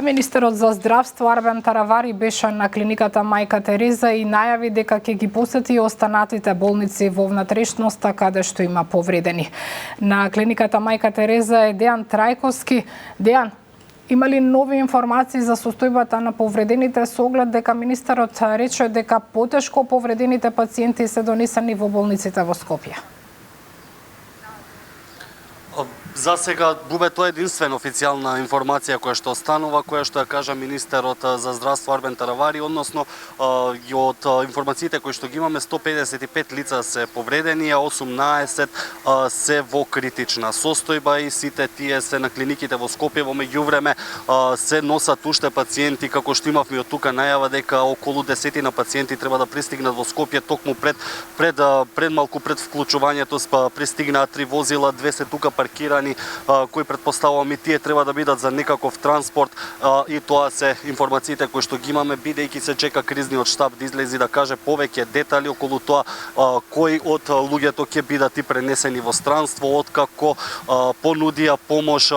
Министерот за здравство Арбен Таравари беше на клиниката Мајка Тереза и најави дека ќе ги посети останатите болници во внатрешноста каде што има повредени. На клиниката Мајка Тереза е Дејан Трајковски. Дејан, има ли нови информации за состојбата на повредените со оглед дека министерот рече дека потешко повредените пациенти се донесени во болниците во Скопје? За сега, Бубе, тоа е единствена официјална информација која што останува, која што ја кажа министерот за здравство Арбен Таравари, односно од информациите кои што ги имаме, 155 лица се повредени, а 18 се во критична состојба и сите тие се на клиниките во Скопје. Во меѓувреме се носат уште пациенти, како што имавме од тука најава дека околу 10 пациенти треба да пристигнат во Скопје токму пред малку пред вклучувањето. Пристигнаат 3 возила, 2 се тука паркирани, кои предпоставувам и тие треба да бидат за некаков транспорт, и тоа се информациите кои што ги имаме, бидејќи се чека кризниот штаб да излези да каже повеќе детали околу тоа кои од луѓето ќе бидат и пренесени во странство, откако понудија помош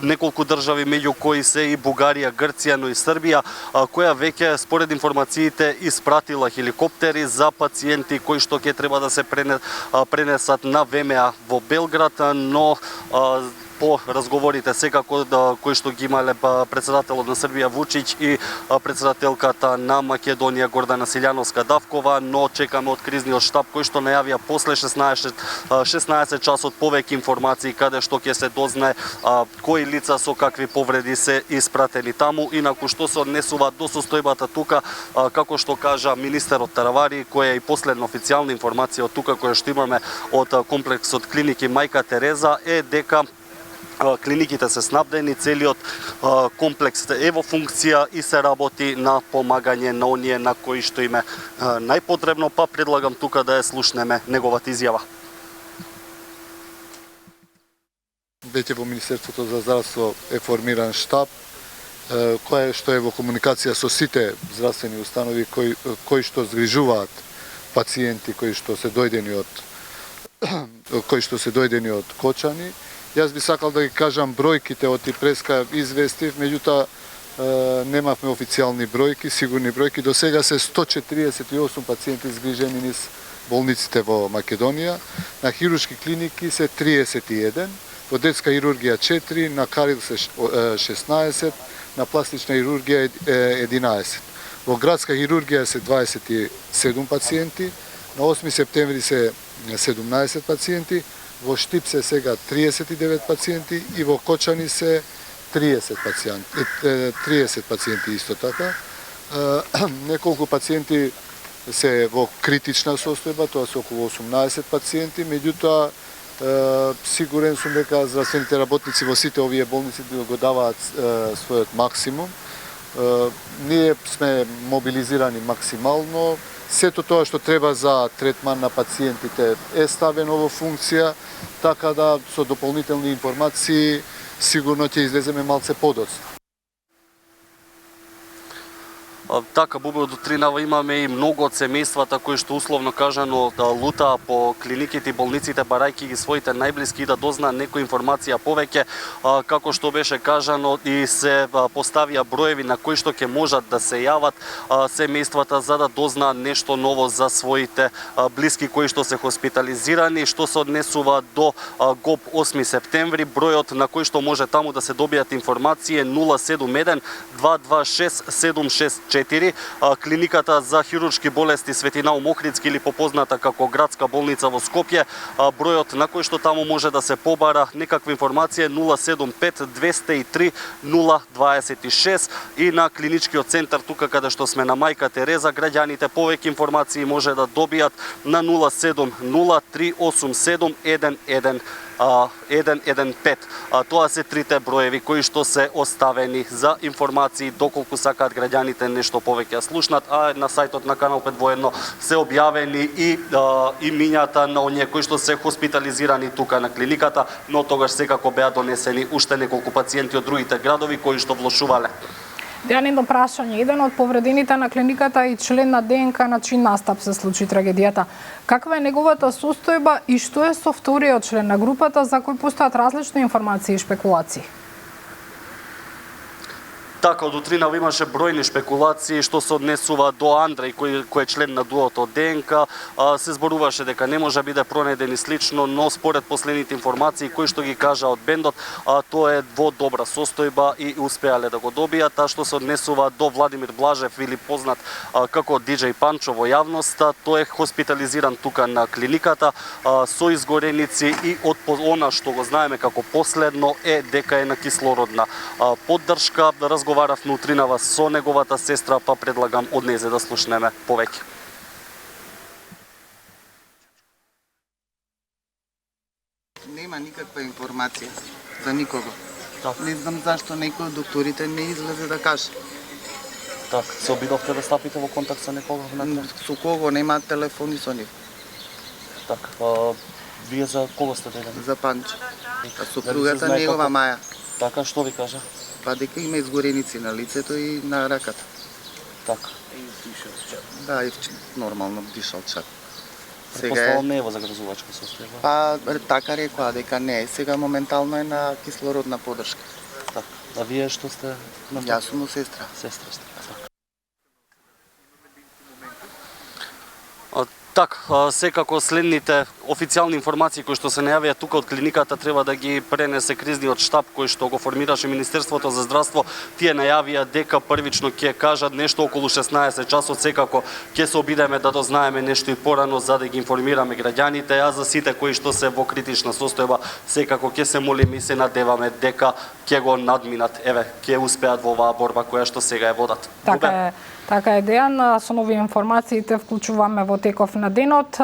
неколку држави, меѓу кои се и Бугарија, Грција, но и Србија, која веќе според информациите испратила хеликоптери за пациенти кои што ќе треба да се пренесат на ВМА во Белград, но по разговорите секако кои што ги имале председателот на Србија Вучиќ и председателката на Македонија Гордана Силјановска-Давкова, но чекаме од кризниот штаб кој што најавија после 16 часот повеќе информации каде што ќе се дознае кои лица со какви повреди се испратени таму. Инаку што се однесува до состојбата тука, како што кажа министерот Таравари, која е и последна официјална информација од тука која што имаме од комплексот клиники Мајка Тереза, е дека клиниките се снабдени, целиот комплекс е во функција и се работи на помагање на оние на кои што име најпотребно, па предлагам тука да ја слушнеме неговата изјава. Веќе во Министерството за здравство е формиран штаб, кој што е во комуникација со сите здравствени установи кои што згрижуваат пациенти кои што се дојдени од Кочани. Јас би сакал да ги кажам бројките од и преска известив, меѓутоа немавме официјални бројки, сигурни бројки. До сега се 148 пациенти згрижени низ болниците во Македонија, на хируршки клиники се 31, во детска хирургија 4, на Карил се 16, на пластична хирургија 11. Во градска хирургија се 27 пациенти, на 8 септември се 17 пациенти, во Штип се сега 39 пациенти и во Кочани се 30 пациенти исто така. Неколку пациенти се во критична состојба, тоа се околу 18 пациенти, меѓутоа сигурен сум дека здравствените работници во сите овие болници го даваат својот максимум. Ние сме мобилизирани максимално. Сето тоа што треба за третман на пациентите е ставено во функција, така да со дополнителни информации сигурно ќе излеземе малце подоцна. Така, Бубе, од утринава имаме и многу од семејствата кои што условно кажано лутаа по клиниките и болниците барајќи ги своите најблиски и да дознаат некоја информација повеќе, како што беше кажано и се поставија броеви на кои што ќе можат да се јават семејствата за да дознаат нешто ново за своите блиски кои што се хоспитализирани. Што се однесува до ГОП 8 септември, бројот на кој што може таму да се добијат информации е 071 226 764. Клиниката за хируршки болести Свети Наум Охридски или попозната како градска болница во Скопје, бројот на кој што таму може да се побара некаква информација е 075 203 026 и на клиничкиот центар тука каде што сме на Мајка Тереза, граѓаните повеќе информации може да добијат на 070 387 115. Тоа се трите броеви кои што се оставени за информации доколку сакаат граѓаните нешто повеќе слушнат, а на сајтот на Канал 5 воедно се објавени и имињата на оние кои што се хоспитализирани тука на клиниката, но тогаш секако беа донесени уште неколку пациенти од другите градови кои што влошувале. Дејан, едно прашање. Еден од повредените на клиниката и член на ДНК на чиј настап се случи трагедијата. Каква е неговата состојба и што е со вториот член на групата за кој постојат различни информации и шпекулации? Така, од утринава имаше бројни шпекулации што се однесува до Андреј, кој е член на дуото ДНК. Се зборуваше дека не може да биде пронеден и слично, но според последните информации кои што ги кажа од бендот, тоа е во добра состојба и успеале да го добијат. А што се однесува до Владимир Блажев, или познат како DJ Панчо во јавноста, тој е хоспитализиран тука на клиниката со изгореници и од она што го знаеме како последно е дека е на кислородна поддршка. Разговаравме утринава со неговата сестра, па предлагам од незе да слушнеме повеќе. Нема никаква информација за никого. Так. Не знам зашто некој од докторите не излезе да каже. Так, се обидовте да стапите во контакт со некого внатре? Со кого нема телефони со нив? Так, вие за кого сте делени? За Панчо. А Дали се супругата знае негова како? Маја. Така, што ви кажа? Па дека има изгореници на лицето и на раката. Така. Да, и нормално дишал чак. Предпоставам не е во загрозувачка состојба. Па така рекоа дека не е. Сега моментално е на кислородна поддршка. Така. А вие што сте? Јас сум сестра. Сестра сте. Така, секако следните официјални информации кои што се најавија тука од клиниката треба да ги пренесе кризниот штаб кој што го формираше Министерството за здравство. Тие најавија дека првично ќе кажат нешто околу 16 часот, секако ќе се обидеме да дознаеме нешто и порано за да ги информираме граѓаните, а за сите кои што се во критична состојба секако ќе се молиме и се надеваме дека ќе го надминат, ќе успеат во оваа борба која што сега е водат. Така е, Дејан, со нови информациите вклучуваме во теков на денот.